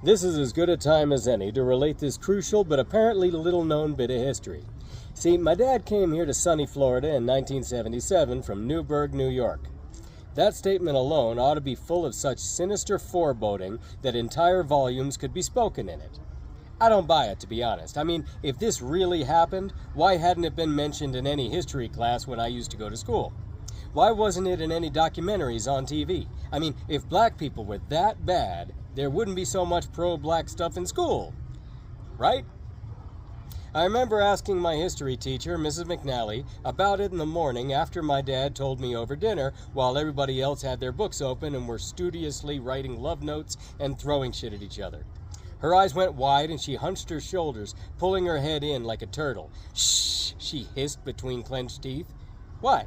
This is as good a time as any to relate this crucial but apparently little-known bit of history. See, my dad came here to sunny Florida in 1977 from Newburgh, New York. That statement alone ought to be full of such sinister foreboding that entire volumes could be spoken in it. I don't buy it, to be honest. I mean, if this really happened, why hadn't it been mentioned in any history class when I used to go to school? Why wasn't it in any documentaries on TV? I mean, if black people were that bad, there wouldn't be so much pro-black stuff in school, right? I remember asking my history teacher, Mrs. McNally, about it in the morning after my dad told me over dinner while everybody else had their books open and were studiously writing love notes and throwing shit at each other. Her eyes went wide and she hunched her shoulders, pulling her head in like a turtle. Shh, she hissed between clenched teeth. What?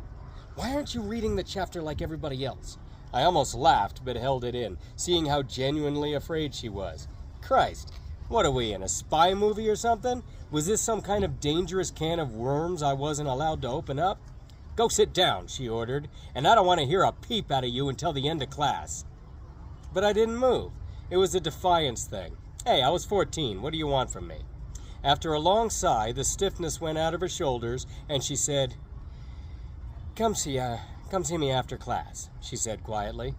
Why aren't you reading the chapter like everybody else? I almost laughed, but held it in, seeing how genuinely afraid she was. Christ, what are we, in a spy movie or something? Was this some kind of dangerous can of worms I wasn't allowed to open up? Go sit down, she ordered, and I don't want to hear a peep out of you until the end of class. But I didn't move. It was a defiance thing. Hey, I was 14. What do you want from me? After a long sigh, the stiffness went out of her shoulders, and she said, Come see me after class, she said quietly.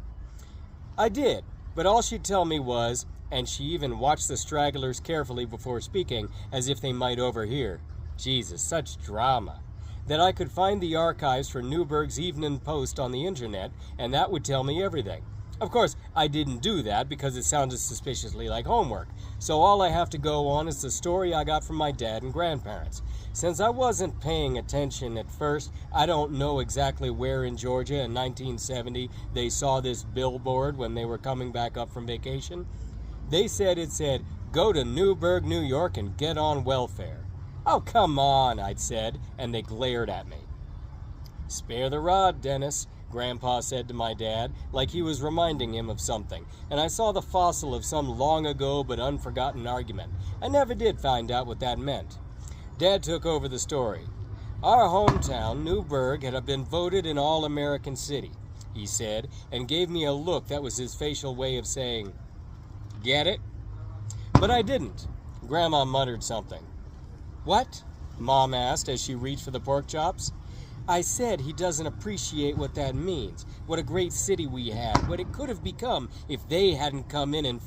I did, but all she'd tell me was, and she even watched the stragglers carefully before speaking, as if they might overhear. Jesus, such drama. That I could find the archives for Newburgh's Evening Post on the internet, and that would tell me everything. Of course, I didn't do that because it sounded suspiciously like homework, so all I have to go on is the story I got from my dad and grandparents. Since I wasn't paying attention at first, I don't know exactly where in Georgia in 1970 they saw this billboard when they were coming back up from vacation. They said it said, "Go to Newburgh, New York and get on welfare." Oh, come on, I'd said, and they glared at me. Spare the rod, Dennis, Grandpa said to my dad, like he was reminding him of something, and I saw the fossil of some long ago but unforgotten argument. I never did find out what that meant. Dad took over the story. Our hometown, Newburgh, had been voted an all-American city, he said, and gave me a look that was his facial way of saying, "Get it?" But I didn't. Grandma muttered something. What? Mom asked as she reached for the pork chops. I said he doesn't appreciate what that means, what a great city we had, what it could have become if they hadn't come in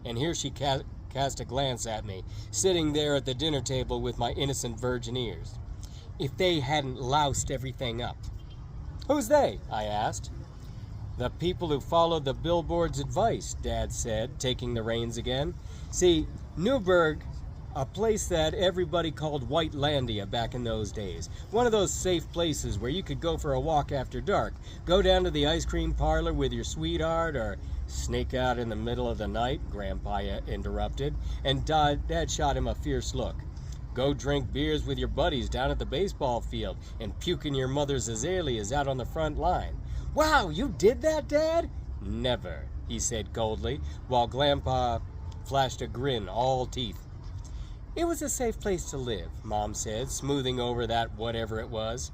and here she cast a glance at me, sitting there at the dinner table with my innocent virgin ears. If they hadn't loused everything up. Who's they? I asked. The people who followed the billboard's advice, Dad said, taking the reins again. See, Newburgh, a place that everybody called Whitelandia back in those days. One of those safe places where you could go for a walk after dark, go down to the ice cream parlor with your sweetheart, or sneak out in the middle of the night, Grandpa interrupted, and Dad shot him a fierce look. Go drink beers with your buddies down at the baseball field and puke in your mother's azaleas out on the front line. Wow, you did that, Dad? Never, he said coldly, while Grandpa flashed a grin, all teeth. It was a safe place to live, Mom said, smoothing over that whatever it was.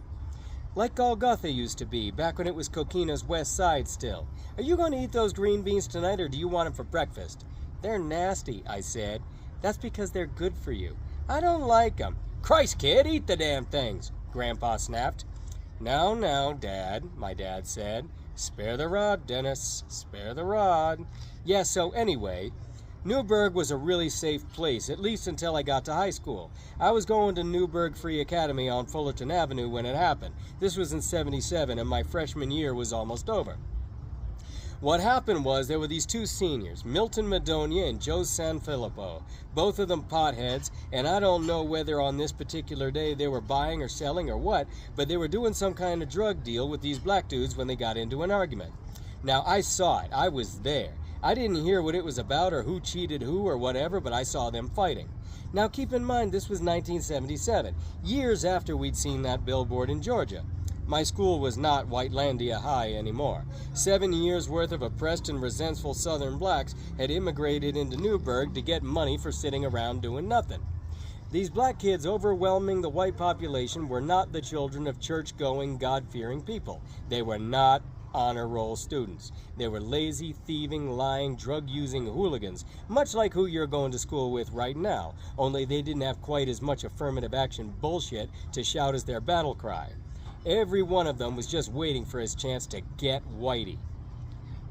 Like Golgotha used to be, back when it was Coquina's west side still. Are you going to eat those green beans tonight, or do you want them for breakfast? They're nasty, I said. That's because they're good for you. I don't like them. Christ, kid, eat the damn things, Grandpa snapped. Now, Dad, my dad said. Spare the rod, Dennis, spare the rod. Yeah, so anyway, Newburgh was a really safe place, at least until I got to high school. I was going to Newburgh Free Academy on Fullerton Avenue when it happened. This was in '77, and my freshman year was almost over. What happened was there were these two seniors, Milton Madonia and Joe Sanfilippo, both of them potheads, and I don't know whether on this particular day they were buying or selling or what, but they were doing some kind of drug deal with these black dudes when they got into an argument. Now, I saw it. I was there. I didn't hear what it was about or who cheated who or whatever, but I saw them fighting. Now, keep in mind, this was 1977, years after we'd seen that billboard in Georgia. My school was not Whitelandia High anymore. 7 years' worth of oppressed and resentful Southern blacks had immigrated into Newburgh to get money for sitting around doing nothing. These black kids overwhelming the white population were not the children of church-going, God-fearing people. They were not honor roll students. They were lazy, thieving, lying, drug-using hooligans, much like who you're going to school with right now, only they didn't have quite as much affirmative action bullshit to shout as their battle cry. Every one of them was just waiting for his chance to get whitey.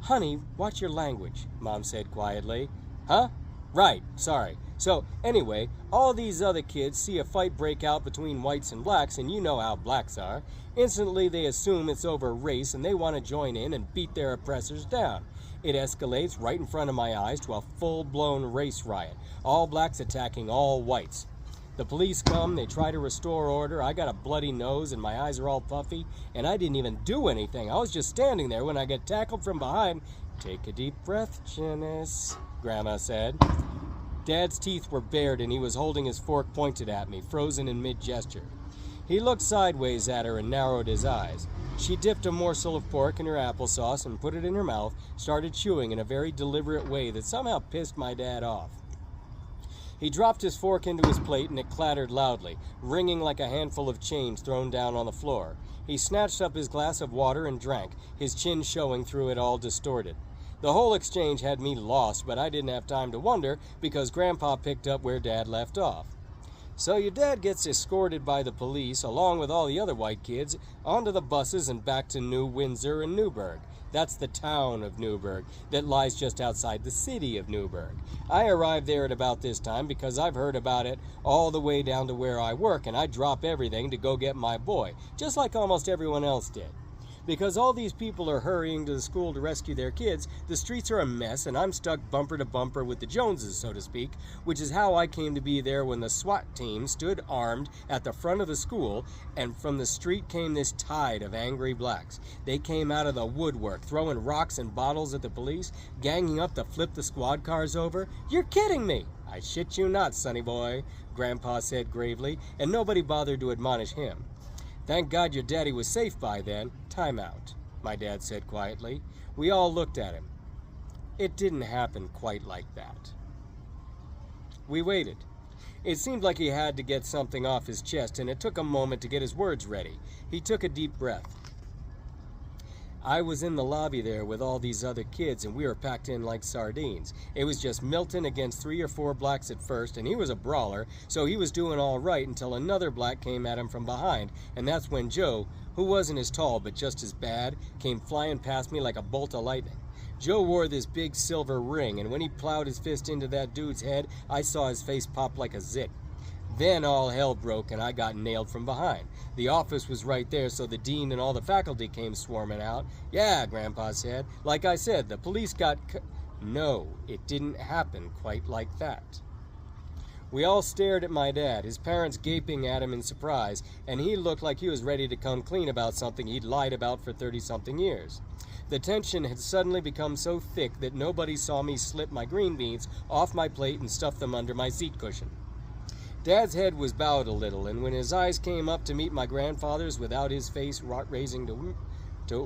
"Honey, watch your language," Mom said quietly. "Huh? Right, sorry. So, anyway, all these other kids see a fight break out between whites and blacks, and you know how blacks are. Instantly, they assume it's over race, and they want to join in and beat their oppressors down. It escalates right in front of my eyes to a full-blown race riot, all blacks attacking all whites. The police come, they try to restore order. I got a bloody nose and my eyes are all puffy, and I didn't even do anything. I was just standing there when I got tackled from behind. Take a deep breath, Janice, Grandma said. Dad's teeth were bared and he was holding his fork pointed at me, frozen in mid-gesture. He looked sideways at her and narrowed his eyes. She dipped a morsel of pork in her applesauce and put it in her mouth, started chewing in a very deliberate way that somehow pissed my dad off. He dropped his fork into his plate and it clattered loudly, ringing like a handful of change thrown down on the floor. He snatched up his glass of water and drank, his chin showing through it all distorted. The whole exchange had me lost, but I didn't have time to wonder because Grandpa picked up where Dad left off. "So your dad gets escorted by the police, along with all the other white kids, onto the buses and back to New Windsor and Newburgh. That's the town of Newburgh that lies just outside the city of Newburgh. I arrived there at about this time because I've heard about it all the way down to where I work, and I drop everything to go get my boy, just like almost everyone else did. Because all these people are hurrying to the school to rescue their kids, the streets are a mess, and I'm stuck bumper to bumper with the Joneses, so to speak, which is how I came to be there when the SWAT team stood armed at the front of the school, and from the street came this tide of angry blacks. They came out of the woodwork, throwing rocks and bottles at the police, ganging up to flip the squad cars over. You're kidding me!" "I shit you not, sonny boy," Grandpa said gravely, and nobody bothered to admonish him. "Thank God your daddy was safe by then." "Time out," my dad said quietly. We all looked at him. It didn't happen quite like that. We waited. It seemed like he had to get something off his chest, and it took a moment to get his words ready. He took a deep breath. "I was in the lobby there with all these other kids, and we were packed in like sardines. It was just Milton against 3 or 4 blacks at first, and he was a brawler, so he was doing all right until another black came at him from behind, and that's when Joe, who wasn't as tall but just as bad, came flying past me like a bolt of lightning. Joe wore this big silver ring, and when he plowed his fist into that dude's head, I saw his face pop like a zit. Then all hell broke and I got nailed from behind. The office was right there, so the dean and all the faculty came swarming out. Yeah, Grandpa said. Like I said, the police got No, it didn't happen quite like that. We all stared at my dad, his parents gaping at him in surprise, and he looked like he was ready to come clean about something he'd lied about for 30-something years. The tension had suddenly become so thick that nobody saw me slip my green beans off my plate and stuff them under my seat cushion. Dad's head was bowed a little, and when his eyes came up to meet my grandfather's without his face raising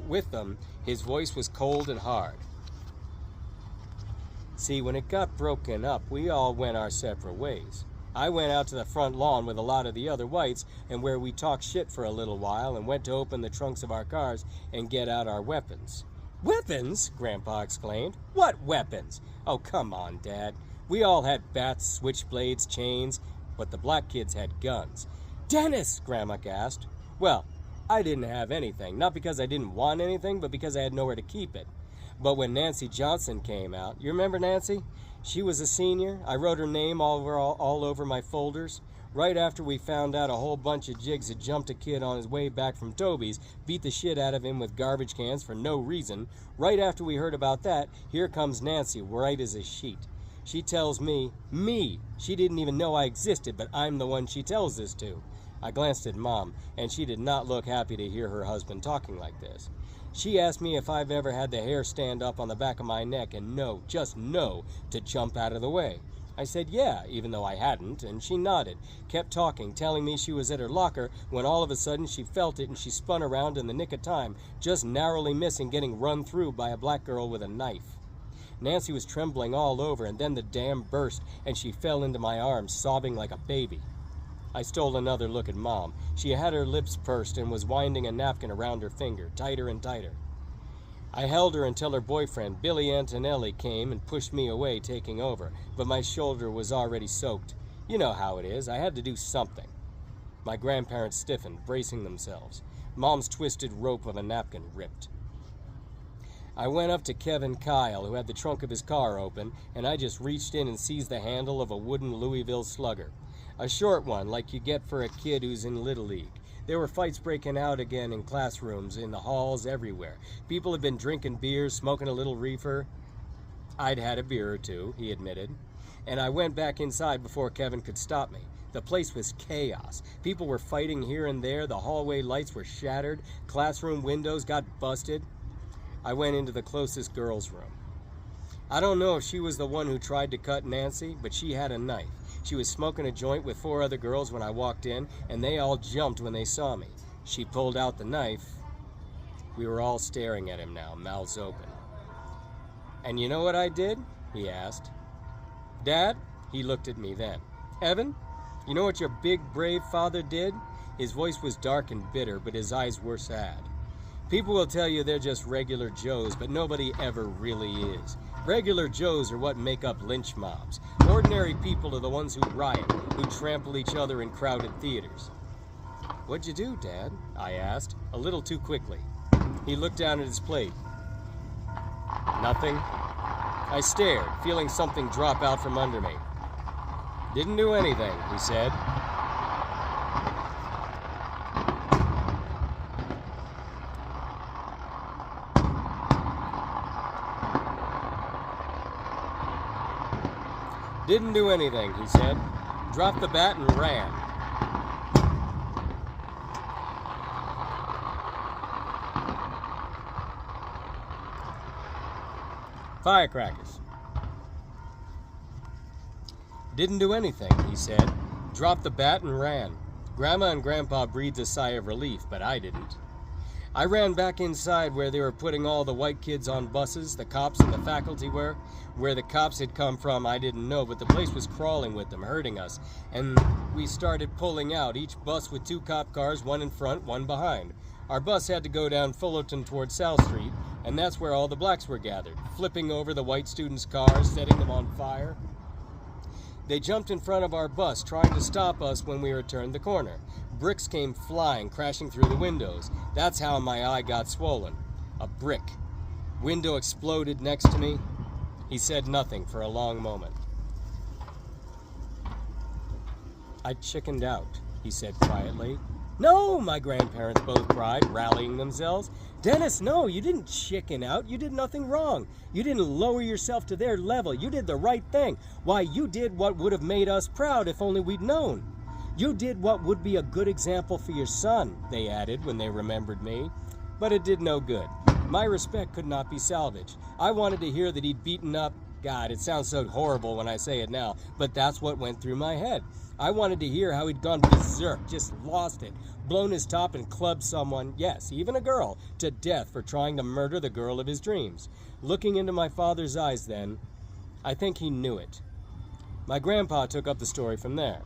with them, his voice was cold and hard. See, when it got broken up, we all went our separate ways. I went out to the front lawn with a lot of the other whites, and where we talked shit for a little while and went to open the trunks of our cars and get out our weapons. "Weapons?" Grandpa exclaimed. "What weapons?" "Oh, come on, Dad. We all had bats, switchblades, chains, but the black kids had guns." "Dennis!" Grandma gasped. "Well, I didn't have anything, not because I didn't want anything, but because I had nowhere to keep it. But when Nancy Johnson came out, you remember Nancy? She was a senior. I wrote her name all over my folders. Right after we found out a whole bunch of jigs had jumped a kid on his way back from Toby's, beat the shit out of him with garbage cans for no reason, right after we heard about that, here comes Nancy, white as a sheet. She tells me, she didn't even know I existed, but I'm the one she tells this to." I glanced at Mom, and she did not look happy to hear her husband talking like this. She asked me if I've ever had the hair stand up on the back of my neck and just no, to jump out of the way. I said yeah, even though I hadn't, and she nodded, kept talking, telling me she was at her locker when all of a sudden she felt it and she spun around in the nick of time, just narrowly missing getting run through by a black girl with a knife. Nancy was trembling all over, and then the dam burst, and she fell into my arms, sobbing like a baby. I stole another look at Mom. She had her lips pursed and was winding a napkin around her finger, tighter and tighter. I held her until her boyfriend, Billy Antonelli, came and pushed me away, taking over, but my shoulder was already soaked. You know how it is. I had to do something. My grandparents stiffened, bracing themselves. Mom's twisted rope of a napkin ripped. I went up to Kevin Kyle, who had the trunk of his car open, and I just reached in and seized the handle of a wooden Louisville slugger. A short one, like you get for a kid who's in Little League. There were fights breaking out again in classrooms, in the halls, everywhere. People had been drinking beer, smoking a little reefer. I'd had a beer or two, he admitted. And I went back inside before Kevin could stop me. The place was chaos. People were fighting here and there. The hallway lights were shattered. Classroom windows got busted. I went into the closest girl's room. I don't know if she was the one who tried to cut Nancy, but she had a knife. She was smoking a joint with 4 other girls when I walked in, and they all jumped when they saw me. She pulled out the knife. We were all staring at him now, mouths open. "And you know what I did?" he asked. "Dad?" He looked at me then. "Evan, you know what your big, brave father did?" His voice was dark and bitter, but his eyes were sad. "People will tell you they're just regular Joes, but nobody ever really is. Regular Joes are what make up lynch mobs. Ordinary people are the ones who riot, who trample each other in crowded theaters." "What'd you do, Dad?" I asked, a little too quickly. He looked down at his plate. "Nothing." I stared, feeling something drop out from under me. "Didn't do anything," he said. "Didn't do anything," he said. Dropped the bat and ran. Firecrackers. "Didn't do anything," he said. Dropped the bat and ran. Grandma and Grandpa breathed a sigh of relief, but I didn't. I ran back inside where they were putting all the white kids on buses, the cops and the faculty were. Where the cops had come from, I didn't know, but the place was crawling with them, hurting us. And we started pulling out, each bus with 2 cop cars, one in front, one behind. Our bus had to go down Fullerton toward South Street, and that's where all the blacks were gathered, flipping over the white students' cars, setting them on fire. They jumped in front of our bus, trying to stop us when we turned the corner. Bricks came flying, crashing through the windows. That's how my eye got swollen. A brick. Window exploded next to me. He said nothing for a long moment. "I chickened out," he said quietly. "No!" my grandparents both cried, rallying themselves. "Dennis, no, you didn't chicken out. You did nothing wrong. You didn't lower yourself to their level. You did the right thing. Why, you did what would have made us proud if only we'd known. You did what would be a good example for your son," they added when they remembered me. But it did no good. My respect could not be salvaged. I wanted to hear that he'd beaten up. God, it sounds so horrible when I say it now, but that's what went through my head. I wanted to hear how he'd gone berserk, just lost it, blown his top and clubbed someone, yes, even a girl, to death for trying to murder the girl of his dreams. Looking into my father's eyes then, I think he knew it. My grandpa took up the story from there.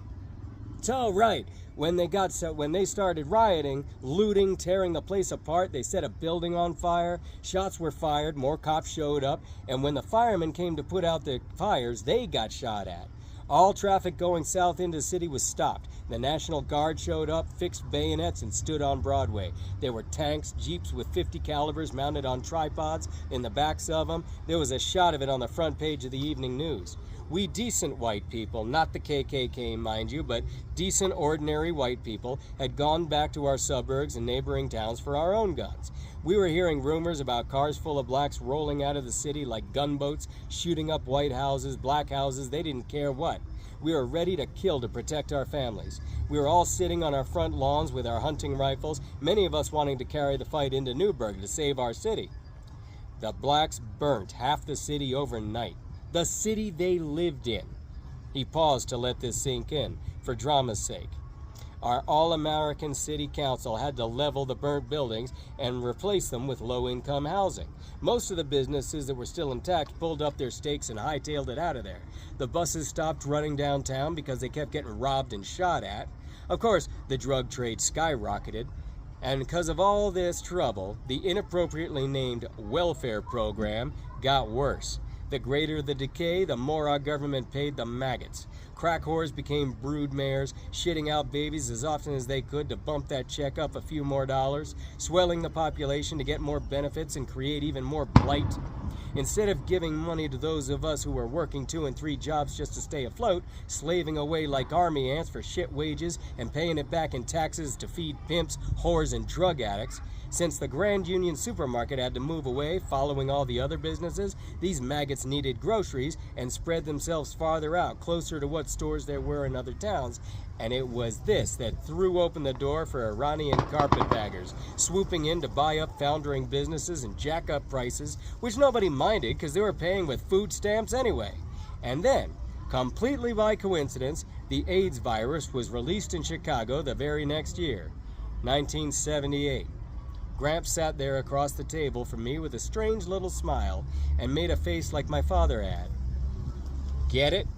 "So, right, when they started rioting, looting, tearing the place apart, they set a building on fire, shots were fired, more cops showed up, and when the firemen came to put out the fires, they got shot at. All traffic going south into the city was stopped. The National Guard showed up, fixed bayonets, and stood on Broadway. There were tanks, jeeps with 50 calibers mounted on tripods in the backs of them. There was a shot of it on the front page of the evening news. We decent white people, not the KKK, mind you, but decent, ordinary white people, had gone back to our suburbs and neighboring towns for our own guns. We were hearing rumors about cars full of blacks rolling out of the city like gunboats, shooting up white houses, black houses, they didn't care what. We were ready to kill to protect our families. We were all sitting on our front lawns with our hunting rifles, many of us wanting to carry the fight into Newburgh to save our city. The blacks burnt half the city overnight. The city they lived in." He paused to let this sink in, for drama's sake. Our all-American city council had to level the burnt buildings and replace them with low-income housing. Most of the businesses that were still intact pulled up their stakes and hightailed it out of there. The buses stopped running downtown because they kept getting robbed and shot at. Of course, the drug trade skyrocketed. And because of all this trouble, the inappropriately named welfare program got worse. The greater the decay, the more our government paid the maggots. Crack whores became brood mares, shitting out babies as often as they could to bump that check up a few more dollars, swelling the population to get more benefits and create even more blight. Instead of giving money to those of us who were working 2 and 3 jobs just to stay afloat, slaving away like army ants for shit wages and paying it back in taxes to feed pimps, whores, and drug addicts, since the Grand Union supermarket had to move away following all the other businesses, these maggots needed groceries and spread themselves farther out, closer to what stores there were in other towns. And it was this that threw open the door for Iranian carpetbaggers, swooping in to buy up foundering businesses and jack up prices, which nobody minded because they were paying with food stamps anyway. And then, completely by coincidence, the AIDS virus was released in Chicago the very next year, 1978. Gramps sat there across the table from me with a strange little smile and made a face like my father had. Get it?